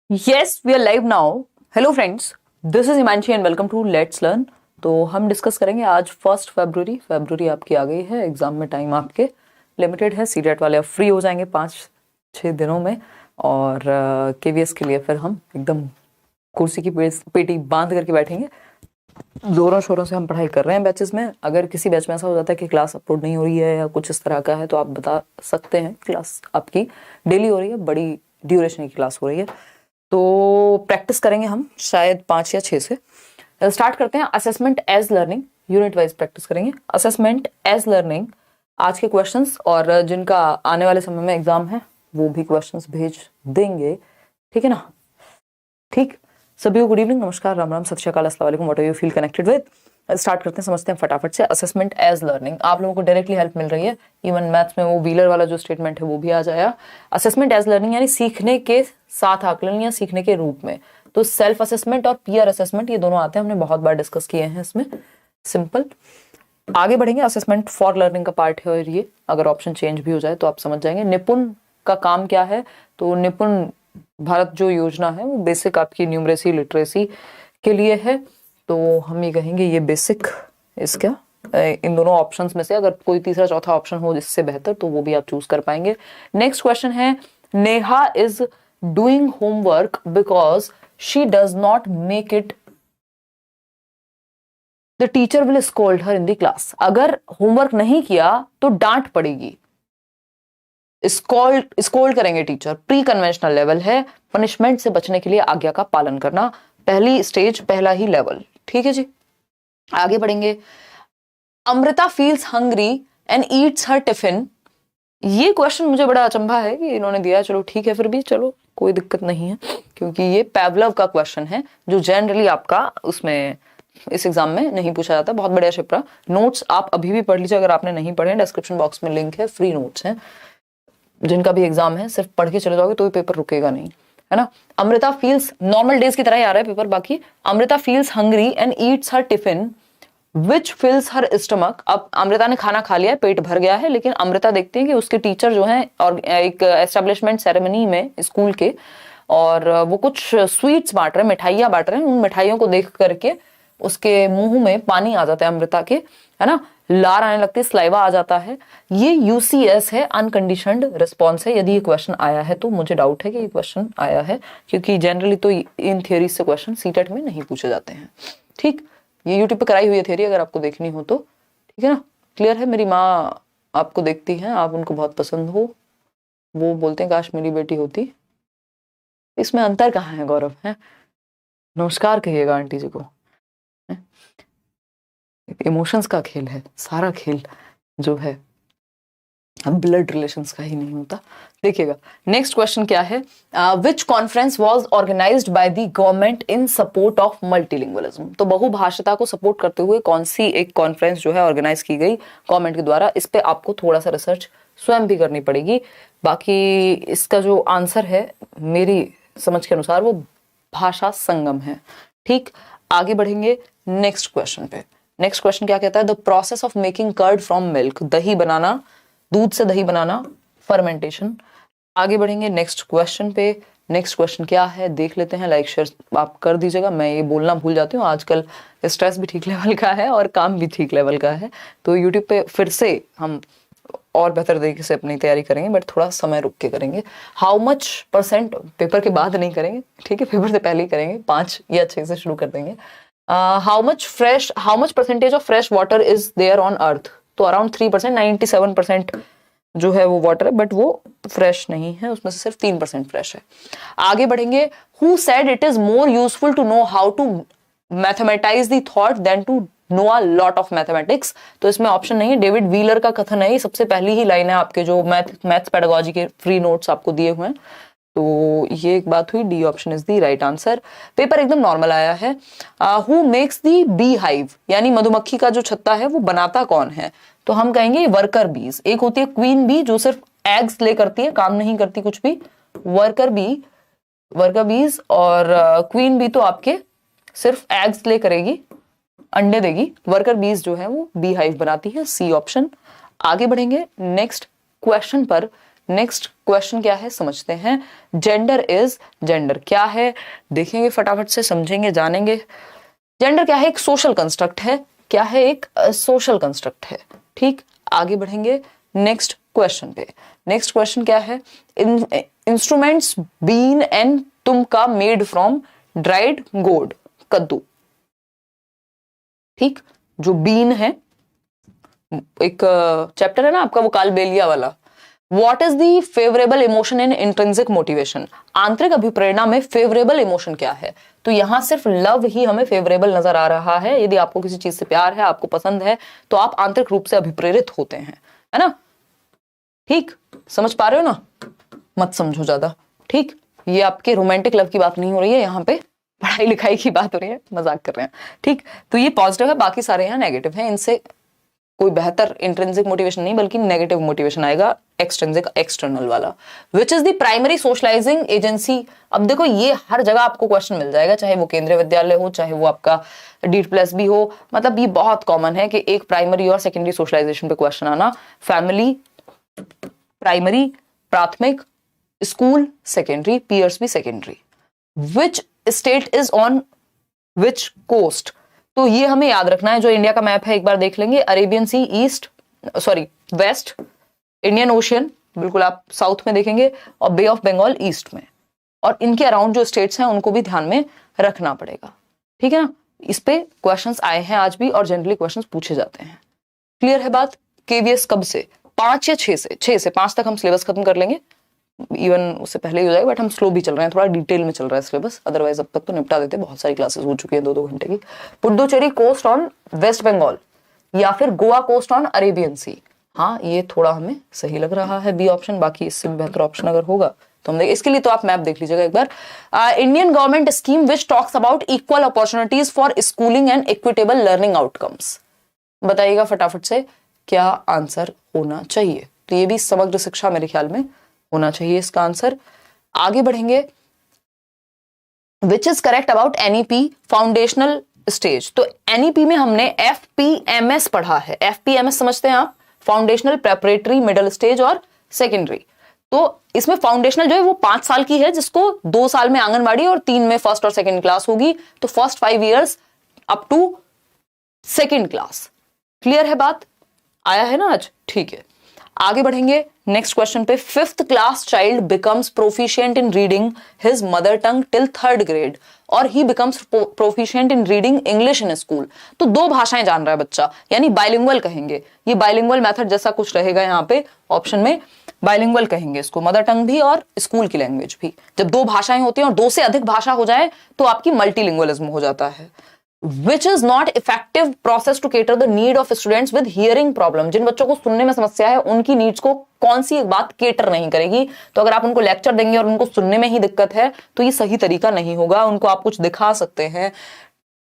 Yes, we are live now. Hello friends, this is Himanshi and welcome to Let's Learn. तो हम discuss करेंगे आज 1 फरवरी आपकी आ गई है। एग्जाम में टाइम आपके लिमिटेड है। सीटेट वाले अब फ्री हो जाएंगे 5-6 दिनों में और केवीएस के लिए फिर हम एकदम कुर्सी की पेटी बांध करके बैठेंगे। जोरों शोरों से हम पढ़ाई कर रहे हैं बैचेस में। अगर किसी बैच में ऐसा हो जाता है कि क्लास अपलोड नहीं हो रही है या कुछ इस तरह का है तो आप बता सकते हैं। क्लास आपकी डेली हो रही है, बड़ी ड्यूरेशन की क्लास हो रही है, तो प्रैक्टिस करेंगे हम शायद 5 या 6 से। स्टार्ट करते हैं। Assessment as learning unit wise practice करेंगे। असेसमेंट एज लर्निंग आज के क्वेश्चंस, और जिनका आने वाले समय में एग्जाम है वो भी क्वेश्चंस भेज देंगे, ठीक है ना? ठीक, सभी को गुड इवनिंग, नमस्कार, राम राम, सत श्री अकाल, अस्सलाम वालेकुम, what are you feel connected with. Start करते हैं, समझते हैं फटाफट से। असेसमेंट एज लर्निंग आप लोगों को डायरेक्टली हेल्प मिल रही है। इवन मैथ्स में वो व्हीलर वाला जो स्टेटमेंट है वो भी आ जाएगा। असेसमेंट एज लर्निंग यानी सीखने के साथ आकलन या सीखने के रूप में। तो सेल्फ असेसमेंट और पीयर असेसमेंट ये दोनों आते हैं, हमने बहुत बार डिस्कस किए हैं इसमें। सिंपल, आगे बढ़ेंगे। असेसमेंट फॉर लर्निंग का पार्ट है और ये अगर ऑप्शन चेंज भी हो जाए तो आप समझ जाएंगे। निपुण का काम क्या है? तो निपुण भारत जो योजना है वो बेसिक आपकी न्यूमरेसी लिटरेसी के लिए है। तो हम ये कहेंगे ये बेसिक इसका इन दोनों ऑप्शंस में से अगर कोई तीसरा चौथा ऑप्शन हो जिससे बेहतर तो वो भी आप चूज कर पाएंगे। नेक्स्ट क्वेश्चन है, Neha is doing homework because she does not make it, the teacher will scold her in the class. अगर होमवर्क नहीं किया तो डांट पड़ेगी, स्कोल्ड करेंगे टीचर। प्री कन्वेंशनल लेवल है, पनिशमेंट से बचने के लिए आज्ञा का पालन करना, पहली स्टेज, पहला ही लेवल, ठीक है जी। आगे बढ़ेंगे। Amrita feels hungry and eats her tiffin. ये क्वेश्चन मुझे बड़ा अचंभा है कि इन्होंने दिया, चलो ठीक है, फिर भी चलो कोई दिक्कत नहीं है क्योंकि ये पैवलव का क्वेश्चन है जो जनरली आपका उसमें इस एग्जाम में नहीं पूछा जाता। बहुत बढ़िया शिप्रा, नोट्स आप अभी भी पढ़ लीजिए अगर आपने नहीं पढ़े, डिस्क्रिप्शन बॉक्स में लिंक है, फ्री नोट्स हैं। जिनका भी एग्जाम है सिर्फ पढ़ के चले जाओगे तो भी पेपर रुकेगा नहीं, है ना। अमृता फील्स, नॉर्मल डेज की तरह ही आ रहा है पेपर बाकी। Amrita feels hungry and eats her tiffin which fills her stomach. अब अमृता ने खाना खा लिया है, पेट भर गया है, लेकिन अमृता देखते हैं कि उसके टीचर जो हैं और एक एस्टेब्लिशमेंट सेरेमनी में स्कूल के, और वो कुछ स्वीट्स बांट रहे हैं, मिठाइयां बांट रहे हैं। उन मिठाइयों को देख करके उसके मुंह में पानी आ जाता है अमृता के, है ना, लार आने लगती है, स्लाइवा आ जाता है। ये यूसीएस है, अनकंडीशनड रिस्पॉन्स है। यदि ये क्वेश्चन आया है तो मुझे डाउट है कि ये क्वेश्चन आया है क्योंकि जनरली तो इन थियरी से क्वेश्चन सीटेट में नहीं पूछे जाते हैं। ठीक, ये यूट्यूब पे कराई हुई है थियरी, अगर आपको देखनी हो तो, ठीक है ना। क्लियर है? मेरी माँ आपको देखती हैं, आप उनको बहुत पसंद हो, वो बोलते हैं काश मेरी बेटी होती। इसमें अंतर कहाँ है गौरव? है, नमस्कार कहिएगा आंटी जी को। इमोशंस का खेल है सारा खेल जो है, ब्लड रिलेशंस का ही नहीं होता। देखिएगा नेक्स्ट क्वेश्चन क्या है, which conference was organised by the government in support of multilingualism. तो बहुभाषिता को सपोर्ट करते हुए कौन सी एक कॉन्फ्रेंस जो है ऑर्गेनाइज की गई गवर्नमेंट के द्वारा। इस पे आपको थोड़ा सा रिसर्च स्वयं भी करनी पड़ेगी। बाकी इसका जो आंसर है मेरी समझ के अनुसार वो भाषा संगम है। ठीक, आगे बढ़ेंगे नेक्स्ट क्वेश्चन पे। नेक्स्ट क्वेश्चन क्या कहता है, the process of making curd from milk. दही बनाना, दूध से दही बनाना, फर्मेंटेशन। आगे बढ़ेंगे नेक्स्ट क्वेश्चन पे। नेक्स्ट क्वेश्चन क्या है देख लेते हैं। लाइक शेयर आप कर दीजिएगा, मैं ये बोलना भूल जाती हूँ आजकल, स्ट्रेस भी ठीक लेवल का है और काम भी ठीक लेवल का है। तो यूट्यूब पे फिर से हम और बेहतर तरीके से अपनी तैयारी करेंगे, बट थोड़ा समय रुक के करेंगे। हाउ मच परसेंट पेपर के बाद नहीं करेंगे, ठीक है, पेपर से पहले ही करेंगे, 5 या 6 से शुरू कर देंगे। How much percentage of fresh water is there on earth. तो अराउंड 3%, 97% जो है वो वाटर है, बट वो फ्रेश नहीं है, उसमें से सिर्फ 3% फ्रेश है। आगे बढ़ेंगे। Who said it is more useful to know how to mathematise the thought than to know a lot of mathematics. तो इसमें ऑप्शन नहीं है, डेविड व्हीलर का कथन है, ये सबसे पहली ही लाइन है आपके जो मैथ्स पेडागोजी के फ्री नोट्स आपको दिए हुए हैं। तो ये एक बात हुई, D option is the right answer. Paper एकदम नॉर्मल आया है। Who makes the bee hive, यानी मधुमक्खी का जो छत्ता है वो बनाता कौन है। तो हम कहेंगे वर्कर बीज। एक होती है क्वीन बी जो सिर्फ एग्स ले करती है, काम नहीं करती कुछ भी, वर्कर बीज, और क्वीन बी तो आपके सिर्फ एग्स ले करेगी, अंडे देगी। वर्कर बीज जो है वो बी हाइव बनाती है, सी ऑप्शन। आगे बढ़ेंगे नेक्स्ट क्वेश्चन पर। नेक्स्ट क्वेश्चन क्या है समझते हैं। जेंडर इज, जेंडर क्या है देखेंगे फटाफट से, समझेंगे जानेंगे। जेंडर क्या है, एक सोशल कंस्ट्रक्ट है। क्या है, एक सोशल कंस्ट्रक्ट है। ठीक, आगे बढ़ेंगे नेक्स्ट क्वेश्चन पे। नेक्स्ट क्वेश्चन क्या है, इंस्ट्रूमेंट्स बीन एंड तुमका मेड फ्रॉम ड्राइड गोड, कद्दू। ठीक, जो बीन है, एक चैप्टर है ना आपका वो कालबेलिया वाला। What is the favorable emotion in intrinsic motivation? आंतरिक अभिप्रेरणा में फेवरेबल इमोशन क्या है? तो यहां सिर्फ लव ही हमें फेवरेबल नजर आ रहा है। यदि आपको किसी चीज से प्यार है, आपको पसंद है, तो आप आंतरिक रूप से अभिप्रेरित होते हैं, है ना। ठीक, समझ पा रहे हो ना, मत समझो ज्यादा। ठीक, ये आपके रोमांटिक लव की बात नहीं हो रही है, यहाँ पे पढ़ाई लिखाई की बात हो रही है, मजाक कर रहे हैं। ठीक, तो ये पॉजिटिव है, बाकी सारे यहाँ नेगेटिव है। इनसे कोई बेहतर इंट्रिंसिक मोटिवेशन नहीं बल्कि नेगेटिव मोटिवेशन आएगा, एक्सट्रिंसिक एक्सटर्नल वाला। Which is the primary socialising agency. अब देखो ये हर जगह आपको क्वेश्चन मिल जाएगा, चाहे वो केंद्रीय विद्यालय हो, चाहे वो आपका D+ भी हो। मतलब ये बहुत कॉमन है कि एक प्राइमरी और सेकेंडरी सोशलाइजेशन पे क्वेश्चन आना। फैमिली प्राइमरी, प्राथमिक, स्कूल सेकेंडरी, पीयर्स भी secondary. Which state is on which coast, तो ये हमें याद रखना है। जो इंडिया का मैप है एक बार देख लेंगे। Arabian Sea east, sorry west, Indian Ocean बिल्कुल आप साउथ में देखेंगे, और बे ऑफ बंगाल ईस्ट में। और इनके अराउंड जो स्टेट्स हैं उनको भी ध्यान में रखना पड़ेगा। ठीक है ना, इस पे क्वेश्चंस आए हैं आज भी और जनरली क्वेश्चंस पूछे जाते हैं। क्लियर है बात। KVS कब से, 5 या 6 से, 6 से 5 तक हम सिलेबस खत्म कर लेंगे। इवन उससे पहले ही हो जाएगा, बट हम स्लो भी चल रहे हैं, थोड़ा डिटेल में चल रहा है सिलेबस। अदरवाइज अब तक तो निपटा देते, बहुत सारी क्लासेस हो चुकी है 2-2 घंटे की। पुडुचेरी कोस्ट ऑन वेस्ट बंगाल या फिर Goa coast on Arabian sea. हाँ, ये थोड़ा हमें सही लग रहा है बी ऑप्शन। बाकी इससे भी बेहतर ऑप्शन अगर होगा तो हम देखें। इसके लिए तो आप मैप देख लीजिएगा एक बार। Indian government scheme which talks about equal opportunities for schooling and equitable learning outcomes. बताइएगा फटाफट से क्या आंसर होना चाहिए। तो ये भी समग्र शिक्षा मेरे ख्याल में होना चाहिए इसका आंसर। आगे बढ़ेंगे। Which is correct about NEP foundational stage. तो NEP में हमने FPMS पढ़ा है। FPMS समझते हैं आप, फाउंडेशनल, प्रेपरेटरी, मिडिल स्टेज और सेकेंडरी। तो इसमें फाउंडेशनल जो है वो 5 साल की है, जिसको 2 साल में आंगनबाड़ी और 3 में फर्स्ट और सेकेंड क्लास होगी। तो first 5 years up to second class. Clear है बात, आया है ना आज। ठीक है, आगे बढ़ेंगे नेक्स्ट क्वेश्चन पे। 5th class child becomes proficient in reading his mother tongue till 3rd grade और he becomes proficient in reading English in school. तो 2 भाषाएं जान रहा है बच्चा, यानी बाइलिंगुअल कहेंगे। ये बाइलिंगुअल मेथड जैसा कुछ रहेगा यहाँ पे ऑप्शन में, बाइलिंगुअल कहेंगे इसको, मदर टंग भी और स्कूल की लैंग्वेज भी। जब 2 भाषाएं होती हैं और 2 से अधिक भाषा हो जाए तो आपकी मल्टीलिंगुअलिज्म हो जाता है। Which is not effective process to cater the need of students with hearing problem। जिन बच्चों को सुनने में समस्या है उनकी नीड्स को कौन सी एक बात केटर नहीं करेगी। तो अगर आप उनको लेक्चर देंगे और उनको सुनने में ही दिक्कत है तो ये सही तरीका नहीं होगा। उनको आप कुछ दिखा सकते हैं,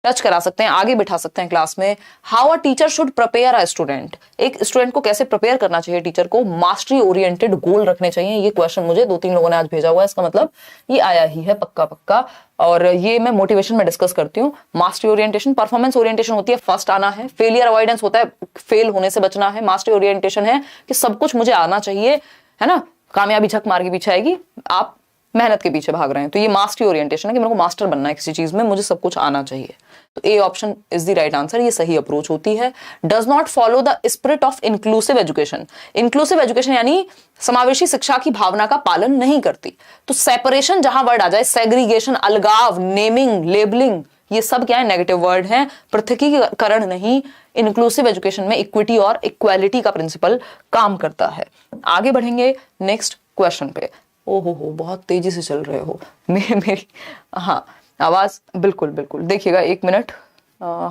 टच करा सकते हैं, आगे बिठा सकते हैं क्लास में। How a teacher should prepare a student. एक स्टूडेंट को कैसे प्रिपेयर करना चाहिए टीचर को। मास्टरी ओरिएंटेड गोल रखने चाहिए। ये क्वेश्चन मुझे 2-3 लोगों ने आज भेजा हुआ है, इसका मतलब ये आया ही है पक्का पक्का। और ये मैं मोटिवेशन में डिस्कस करती हूँ। मास्टरी ओरिएंटेशन, परफॉर्मेंस ओरिएंटेशन होती है फर्स्ट आना है, फेलियर अवॉइडेंस होता है फेल होने से बचना है। मास्टरी ओरिएंटेशन है कि सब कुछ मुझे आना चाहिए, है ना। कामयाबी झक मार के पीछे आएगी, आप मेहनत के पीछे भाग रहे हैं। तो ये मास्टरी ओरिएंटेशन है कि मेरे को मास्टर बनना है किसी चीज में, मुझे सब कुछ आना चाहिए। तो A option is the right answer, ये सही अप्रोच होती है। Does not follow the spirit of inclusive education. Inclusive education यानी समावेशी शिक्षा की भावना का पालन नहीं करती। तो सेपरेशन जहां वर्ड आ जाए, सेग्रीगेशन, अलगाव, नेमिंग, लेबलिंग, ये सब क्या है, नेगेटिव वर्ड हैं, पृथकीकरण नहीं। इंक्लूसिव एजुकेशन में इक्विटी और इक्वालिटी का प्रिंसिपल काम करता है। आगे बढ़ेंगे नेक्स्ट क्वेश्चन पे। ओहो हो, बहुत तेजी से चल रहे हो मेरी हाँ आवाज, बिल्कुल बिल्कुल देखिएगा, 1 मिनट।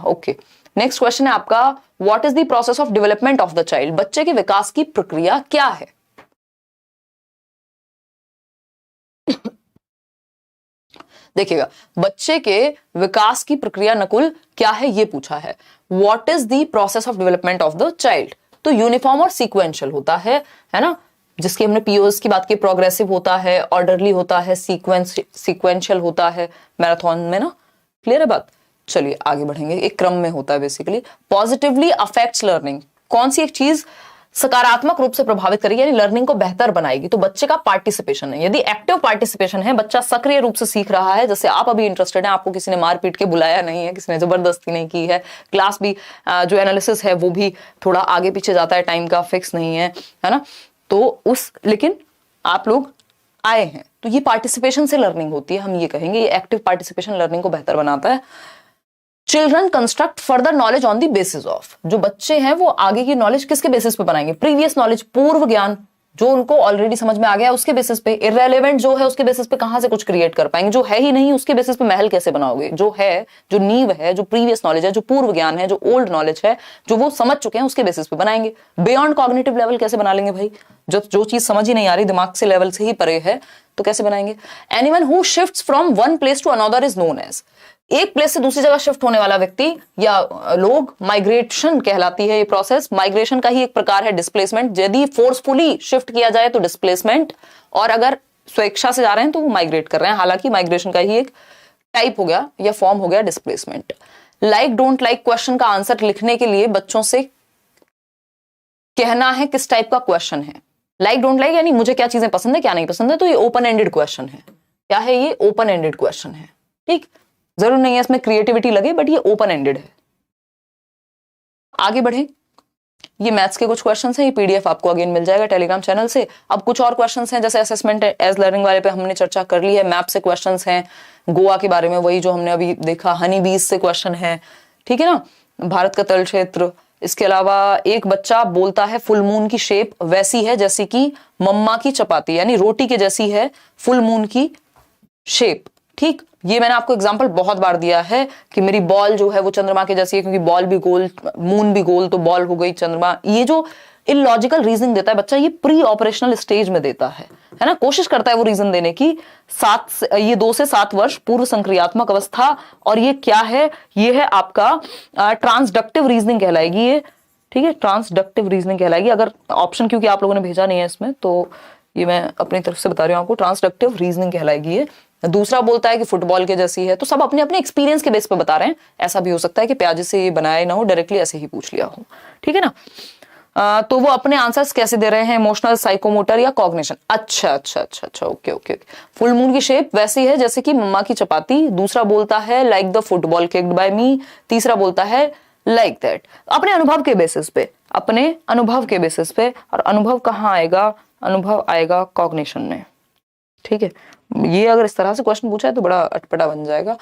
ओके, नेक्स्ट क्वेश्चन है आपका, what is the process of development of the child. बच्चे के विकास की प्रक्रिया क्या है। देखिएगा, बच्चे के विकास की प्रक्रिया नकुल क्या है ये पूछा है। What is the process of development of the child. तो यूनिफॉर्म और सीक्वेंशियल होता है ना, जिसकी हमने पीओस की बात की। प्रोग्रेसिव होता है, ऑर्डरली होता है, सीक्वेंशियल होता है मैराथन में ना। क्लियर है बात। चलिए आगे बढ़ेंगे, एक क्रम में होता है बेसिकली। Positively affects learning. कौन सी एक चीज सकारात्मक रूप से प्रभावित करेगी, यानी लर्निंग को बेहतर बनाएगी, तो बच्चे का पार्टिसिपेशन है। यदि एक्टिव पार्टिसिपेशन है, बच्चा सक्रिय रूप से सीख रहा है, जैसे आप अभी इंटरेस्टेड हैं, आपको किसी ने मार पीट के बुलाया नहीं है, किसी ने जबरदस्ती नहीं की है, क्लास भी जो एनालिसिस है वो भी थोड़ा आगे पीछे जाता है, टाइम का फिक्स नहीं है ना, तो लेकिन आप लोग आए हैं, तो ये पार्टिसिपेशन से लर्निंग होती है, हम ये कहेंगे ये एक्टिव पार्टिसिपेशन लर्निंग को बेहतर बनाता है। Children construct further knowledge on the basis of, जो बच्चे हैं वो आगे की नॉलेज किसके बेसिस पे बनाएंगे, प्रीवियस नॉलेज, पूर्व ज्ञान जो उनको ऑलरेडी समझ में आ गया उसके बेसिस पे। इररेलेवेंट जो है उसके बेसिस पे कहां से कुछ क्रिएट कर पाएंगे, जो है ही नहीं उसके बेसिस पे महल कैसे बनाओगे, जो है, जो नींव है, जो प्रीवियस नॉलेज है, जो पूर्व ज्ञान है, जो ओल्ड नॉलेज है, जो वो समझ चुके हैं उसके बेसिस पे बनाएंगे। बियॉन्ड कॉग्निटिव लेवल कैसे बना लेंगे भाई, जब जो चीज समझ ही नहीं आ रही, दिमाग से लेवल से ही परे है, तो कैसे बनाएंगे। Anyone who shifts from one place to another is known as, एक प्लेस से दूसरी जगह शिफ्ट होने वाला व्यक्ति या लोग, माइग्रेशन कहलाती है ये प्रोसेस। माइग्रेशन का ही एक प्रकार है डिस्प्लेसमेंट, यदि फोर्सफुली शिफ्ट किया जाए तो डिस्प्लेसमेंट, और अगर स्वेच्छा से जा रहे हैं तो वो माइग्रेट कर रहे हैं, हालांकि माइग्रेशन का ही एक टाइप हो गया या फॉर्म हो गया displacement. Like don't like question का आंसर लिखने के लिए बच्चों से कहना है किस टाइप का क्वेश्चन है। लाइक डोंट लाइक यानी मुझे क्या चीजें पसंद है क्या नहीं पसंद है, तो ये ओपन एंडेड क्वेश्चन है। क्या है ये, ओपन एंडेड क्वेश्चन है, ठीक, जरूर नहीं है इसमें क्रिएटिविटी लगे, बट ये ओपन एंडेड है। आगे बढ़े, ये मैथ्स के कुछ क्वेश्चंस हैं, ये पीडीएफ आपको अगेन मिल जाएगा टेलीग्राम चैनल से। अब कुछ और क्वेश्चंस हैं, जैसे असेसमेंट एज लर्निंग वाले पे हमने चर्चा कर ली है। मैप से क्वेश्चंस हैं, गोवा के बारे में वही जो हमने अभी देखा, हनी बीज से क्वेश्चन है, ठीक है ना, भारत का तल क्षेत्र। इसके अलावा एक बच्चा बोलता है फुल मून की शेप वैसी है जैसे कि मम्मा की चपाती, यानी रोटी के जैसी है फुल मून की शेप, ठीक। ये मैंने आपको एग्जांपल बहुत बार दिया है कि मेरी बॉल जो है वो चंद्रमा के जैसी है, क्योंकि बॉल भी गोल, मून भी गोल, तो बॉल हो गई चंद्रमा। ये जो इलॉजिकल रीजनिंग देता है बच्चा, ये प्री ऑपरेशनल स्टेज में देता है ना, कोशिश करता है वो रीजन देने की। ये 2 से 7 वर्ष पूर्व संक्रियात्मक अवस्था, और ये क्या है, ये है आपका ट्रांसडक्टिव रीजनिंग कहलाएगी ये, ठीक है, ट्रांसडक्टिव रीजनिंग कहलाएगी। अगर ऑप्शन क्योंकि आप लोगों ने भेजा नहीं है इसमें, तो ये मैं अपनी तरफ से बता रही हूँ आपको, ट्रांसडक्टिव रीजनिंग कहलाएगी ये। दूसरा बोलता है कि फुटबॉल के जैसी है, तो सब अपने अपने एक्सपीरियंस के बेस पे बता रहे हैं। ऐसा भी हो सकता है कि प्याजे से ये बनाया ना हो, डायरेक्टली ऐसे ही पूछ लिया हो, ठीक है ना। तो वो अपने आंसर्स कैसे दे रहे हैं, इमोशनल, साइकोमोटर या कॉग्निशन। अच्छा, ओके। फुल मून की शेप वैसी है जैसे कि मम्मा की चपाती। दूसरा बोलता है like the football kicked by me. तीसरा बोलता है लाइक दैट। अपने अनुभव के बेसिस पे, अपने अनुभव के बेसिस पे, और अनुभव कहाँ आएगा, अनुभव आएगा कॉग्निशन में, ठीक है। ये अगर इस तरह से क्वेश्चन पूछा है तो बड़ा अटपटा बन जाएगा।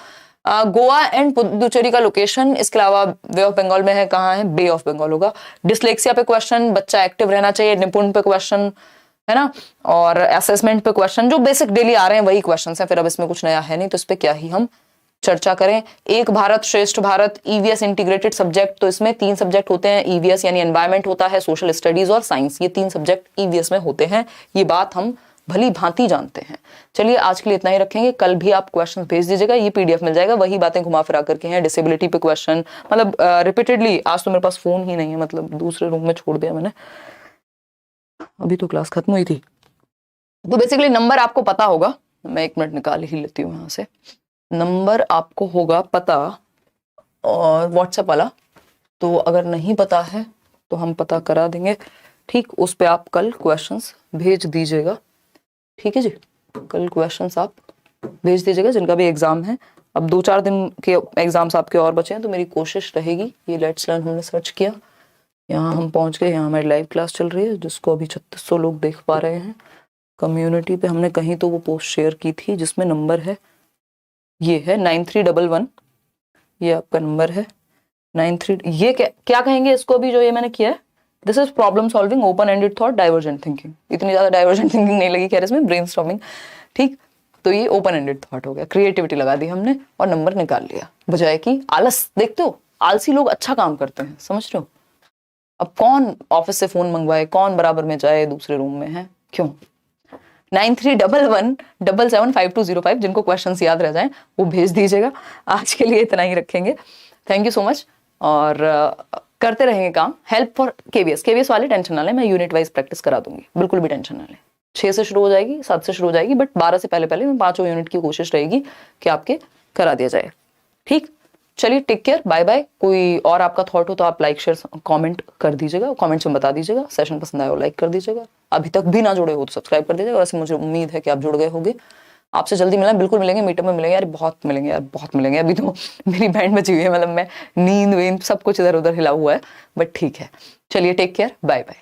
गोवा एंड पुदुचेरी का लोकेशन, इसके अलावा बे ऑफ बंगाल में है, कहाँ है, बे ऑफ बंगाल होगा। डिसलेक्सिया पे क्वेश्चन, बच्चा एक्टिव रहना चाहिए, निपुण पे क्वेश्चन है ना, और असेसमेंट पे क्वेश्चन, जो बेसिक डेली आ रहे हैं वही क्वेश्चन है, फिर अब इसमें कुछ नया है नहीं, तो इस पे क्या ही हम चर्चा करें। एक भारत श्रेष्ठ भारत, ईवीएस इंटीग्रेटेड सब्जेक्ट, तो इसमें 3 सब्जेक्ट होते हैं। ईवीएस यानी एनवायरमेंट होता है, सोशल स्टडीज और साइंस, ये 3 सब्जेक्ट ईवीएस में होते हैं। ये बात हम भली भांति जानते हैं। चलिए आज के लिए इतना ही रखेंगे, कल भी आप क्वेश्चन भेज दीजिएगा, ये पीडीएफ मिल जाएगा, वही बातें घुमा फिरा करके हैं। डिसेबिलिटी पे क्वेश्चन, मतलब रिपीटेडली, आज तो मेरे पास फोन ही नहीं है, मतलब दूसरे रूम में छोड़ दिया मैंने, अभी तो क्लास खत्म हुई थी। तो बेसिकली नंबर आपको पता होगा, मैं 1 मिनट निकाल ही लेती हूँ यहाँ से। नंबर आपको होगा पता, और व्हाट्सएप वाला तो अगर नहीं पता है तो हम पता करा देंगे, ठीक। उस पे आप कल क्वेश्चंस भेज दीजिएगा, ठीक है जी। कल क्वेश्चंस आप भेज दीजिएगा जिनका भी एग्जाम है। अब 2-4 दिन के एग्जाम्स आपके और बचे हैं, तो मेरी कोशिश रहेगी, ये लेट्स लर्न हमने सर्च किया, यहाँ हम पहुंच गए, यहाँ हमारी लाइव क्लास चल रही है जिसको अभी 3600 लोग देख पा रहे हैं। कम्युनिटी पे हमने कहीं तो वो पोस्ट शेयर की थी जिसमें नंबर है, ये है 9311, ये आपका नंबर है 93। ये क्या कहेंगे इसको अभी जो ये मैंने किया है, this is problem solving, open ended thought, divergent thinking. इतनी ज्यादा डाइवर्जेंट थिंकिंग नहीं लगी खैर इसमें, ब्रेनस्टॉर्मिंग, ठीक। तो ये ओपन एंडेड थॉट हो गया, क्रिएटिविटी लगा दी हमने और नंबर निकाल लिया, बजाय कि आलस। देखते हो आलसी लोग अच्छा काम करते हैं, समझ रहे हो। अब कौन ऑफिस से फोन मंगवाए, कौन बराबर में जाए दूसरे रूम में, है क्यों। 9311775205, जिनको क्वेश्चंस याद रह जाएं वो भेज दीजिएगा। आज के लिए इतना ही रखेंगे, थैंक यू सो मच। और करते रहेंगे काम। हेल्प फॉर केवीएस वाले टेंशन ना लें, मैं यूनिट वाइज प्रैक्टिस करा दूंगी, बिल्कुल भी टेंशन ना लें। 6 से शुरू हो जाएगी, 7 से शुरू हो जाएगी, बट 12 से पहले मैं 5 यूनिट की कोशिश रहेगी कि आपके करा दिया जाए, ठीक। चलिए टेक केयर, बाय बाय। कोई और आपका थॉट हो तो आप लाइक शेयर कमेंट कर दीजिएगा, कमेंट्स में बता दीजिएगा। सेशन पसंद आया हो लाइक कर दीजिएगा, अभी तक भी ना जुड़े हो तो सब्सक्राइब कर दीजिएगा। वैसे मुझे उम्मीद है कि आप जुड़ गए होंगे। आपसे जल्दी मिलना, बिल्कुल मिलेंगे, मीटअप में मिलेंगे यार, बहुत मिलेंगे यार, बहुत मिलेंगे। अभी तो मेरी बैंड बची हुई है, मतलब मैं नींद वींद सब कुछ इधर उधर हिला हुआ है, बट ठीक है। चलिए टेक केयर, बाय बाय।